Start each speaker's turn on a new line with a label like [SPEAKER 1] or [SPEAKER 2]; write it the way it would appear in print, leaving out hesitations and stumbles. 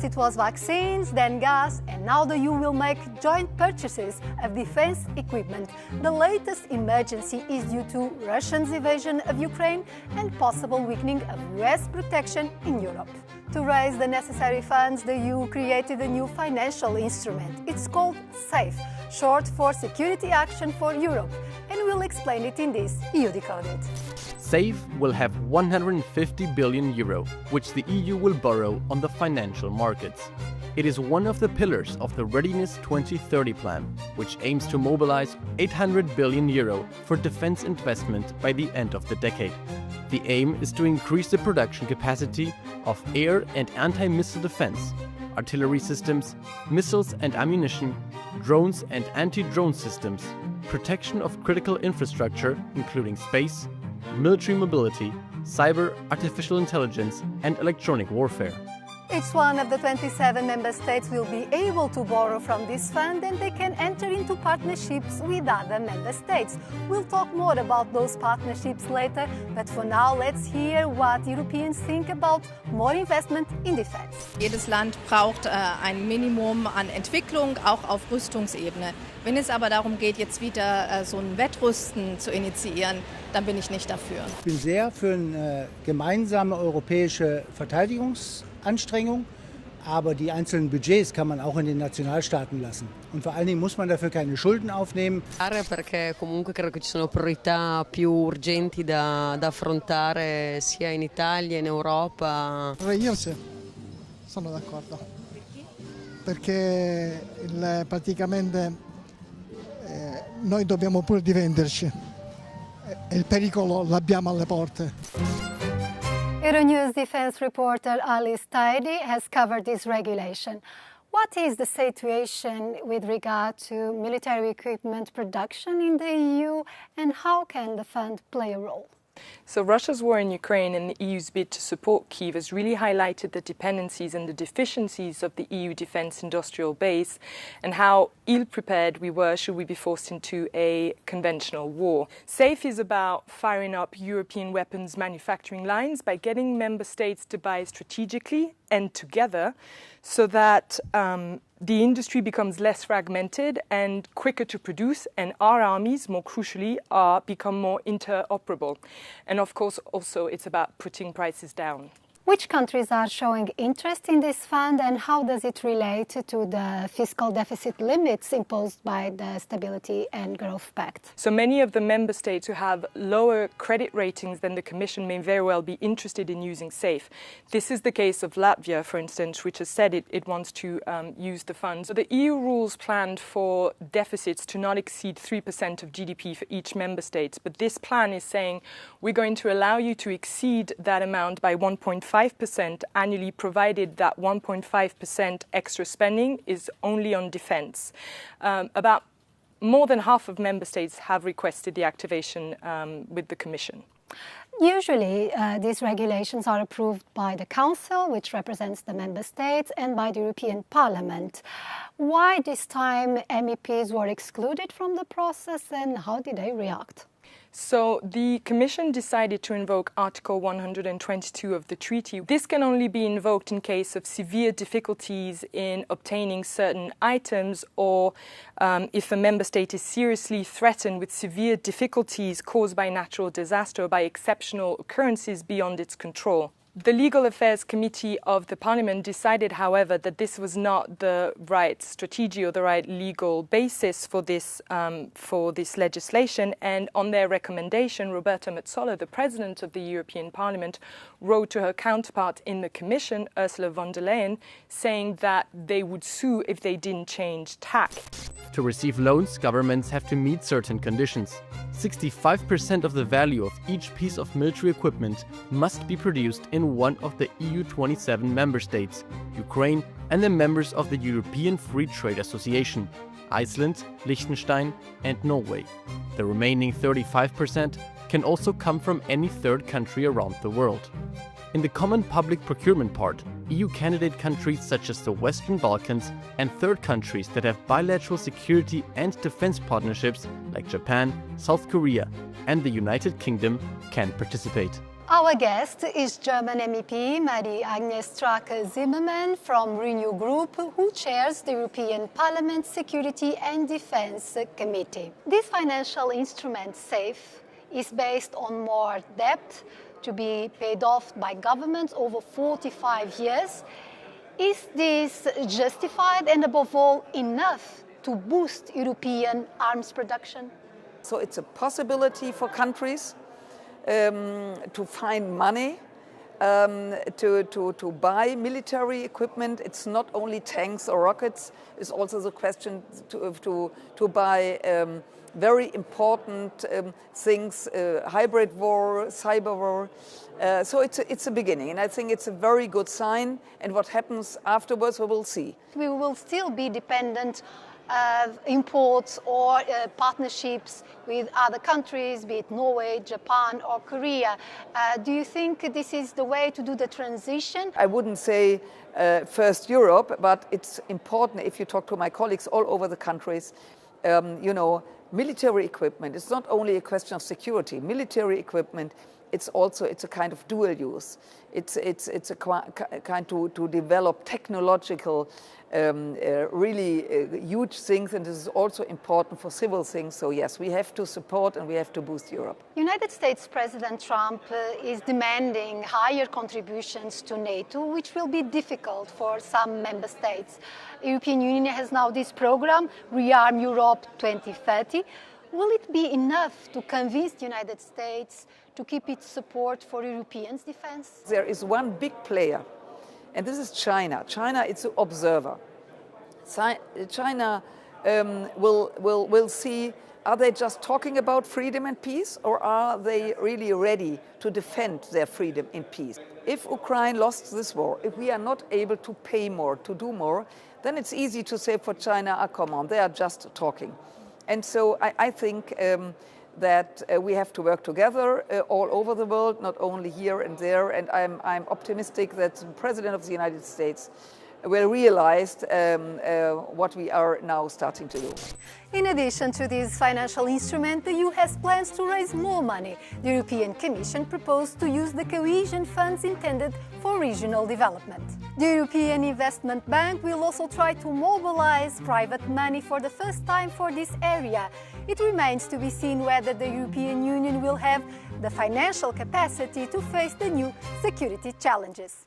[SPEAKER 1] it was vaccines, then gas, and now the EU will make joint purchases of defense equipment. The latest emergency is due to Russia's invasion of Ukraine and possible weakening of US protection in Europe. To raise the necessary funds, the EU created a new financial instrument. It's called SAFE, short for Security Action for Europe, and we'll explain it in this EU Decoded.
[SPEAKER 2] SAFE will have 150 billion euro, which the EU will borrow on the financial markets. It is one of the pillars of the Readiness 2030 plan, which aims to mobilize 800 billion euro for defense investment by the end of the decade. The aim is to increase the production capacity of air and anti-missile defense, artillery systems, missiles and ammunition, drones and anti-drone systems, protection of critical infrastructure including space, military mobility, cyber, artificial intelligence and electronic warfare.
[SPEAKER 1] Each one of the 27 member states will be able to borrow from this fund, and they can enter into partnerships with other member states. We'll talk more about those partnerships later, but for now let's hear what Europeans think about more investment in defense.
[SPEAKER 3] Jedes Land braucht ein Minimum an Entwicklung, auch auf Rüstungsebene. Wenn es aber darum geht, jetzt wieder so ein Wettrüsten zu initiieren, dann bin ich nicht dafür.
[SPEAKER 4] Ich bin sehr für eine gemeinsame europäische Verteidigungsanstrengung, aber die einzelnen Budgets kann man auch in den Nationalstaaten lassen. Und vor allen Dingen muss man dafür keine Schulden aufnehmen.
[SPEAKER 5] Perché comunque credo che ci sono priorità più urgenti da affrontare sia in Italia, in Europa.
[SPEAKER 6] Io sì, sono d'accordo. Perché praticamente noi dobbiamo pure difenderci e il pericolo l'abbiamo alle porte.
[SPEAKER 1] Euronews defense reporter Alice Tidy has covered this regulation. What is the situation with regard to military equipment production in the EU, and how can the fund play a role?
[SPEAKER 7] So Russia's war in Ukraine and the EU's bid to support Kyiv has really highlighted the dependencies and the deficiencies of the EU defence industrial base and how ill-prepared we were should we be forced into a conventional war. SAFE is about firing up European weapons manufacturing lines by getting member states to buy strategically and together so that the industry becomes less fragmented and quicker to produce, and our armies, more crucially, become more interoperable. And of course, also it's about putting prices down.
[SPEAKER 1] Which countries are showing interest in this fund, and how does it relate to the fiscal deficit limits imposed by the Stability and Growth Pact?
[SPEAKER 7] So many of the member states who have lower credit ratings than the Commission may very well be interested in using SAFE. This is the case of Latvia, for instance, which has said it wants to use the funds. So the EU rules planned for deficits to not exceed 3% of GDP for each member state, but this plan is saying we're going to allow you to exceed that amount by 1.5% annually, provided that 1.5% extra spending is only on defence. About more than half of member states have requested the activation with the Commission.
[SPEAKER 1] Usually, these regulations are approved by the Council, which represents the member states, and by the European Parliament. Why this time MEPs were excluded from the process, and how did they react?
[SPEAKER 7] So the Commission decided to invoke Article 122 of the treaty. This can only be invoked in case of severe difficulties in obtaining certain items, or if a member state is seriously threatened with severe difficulties caused by natural disaster or by exceptional occurrences beyond its control. The Legal Affairs Committee of the Parliament decided, however, that this was not the right strategy or the right legal basis for this legislation, and on their recommendation, Roberta Metsola, the President of the European Parliament, wrote to her counterpart in the Commission, Ursula von der Leyen, saying that they would sue if they didn't change tack.
[SPEAKER 2] To receive loans, governments have to meet certain conditions. 65% of the value of each piece of military equipment must be produced in one of the EU 27 member states, Ukraine and the members of the European Free Trade Association, Iceland, Liechtenstein and Norway. The remaining 35% can also come from any third country around the world. In the common public procurement part, EU candidate countries such as the Western Balkans and third countries that have bilateral security and defense partnerships like Japan, South Korea and the United Kingdom can participate.
[SPEAKER 1] Our guest is German MEP Marie-Agnes Strack-Zimmermann from Renew Group, who chairs the European Parliament Security and Defence Committee. This financial instrument, SAFE, is based on more debt to be paid off by governments over 45 years. Is this justified and, above all, enough to boost European arms production?
[SPEAKER 8] So it's a possibility for countries to find money to buy military equipment. It's not only tanks or rockets. It's also the question to buy very important things, hybrid war, cyber war. So it's a beginning, and I think it's a very good sign. And what happens afterwards, we will see.
[SPEAKER 1] We will still be dependent of imports or partnerships with other countries, be it Norway, Japan or Korea. Do you think this is the way to do the transition?
[SPEAKER 8] I wouldn't say first Europe, but it's important if you talk to my colleagues all over the countries, military equipment. It's not only a question of security. Military equipment, it's a kind of dual use. It's a kind to develop technological, really huge things, and this is also important for civil things. So yes, we have to support and we have to boost Europe.
[SPEAKER 1] United States President Trump is demanding higher contributions to NATO, which will be difficult for some member states. The European Union has now this program, Rearm Europe 2030. Will it be enough to convince the United States to keep its support for Europeans' defense?
[SPEAKER 8] There is one big player, and this is China. China is an observer. China will see, are they just talking about freedom and peace, or are they really ready to defend their freedom and peace? If Ukraine lost this war, if we are not able to pay more, to do more, then it's easy to say for China, come on, they are just talking. And so I think that we have to work together all over the world, not only here and there. And I'm optimistic that the President of the United States will realize what we are now starting to do.
[SPEAKER 1] In addition to this financial instrument, the EU has plans to raise more money. The European Commission proposed to use the cohesion funds intended for regional development. The European Investment Bank will also try to mobilize private money for the first time for this area. It remains to be seen whether the European Union will have the financial capacity to face the new security challenges.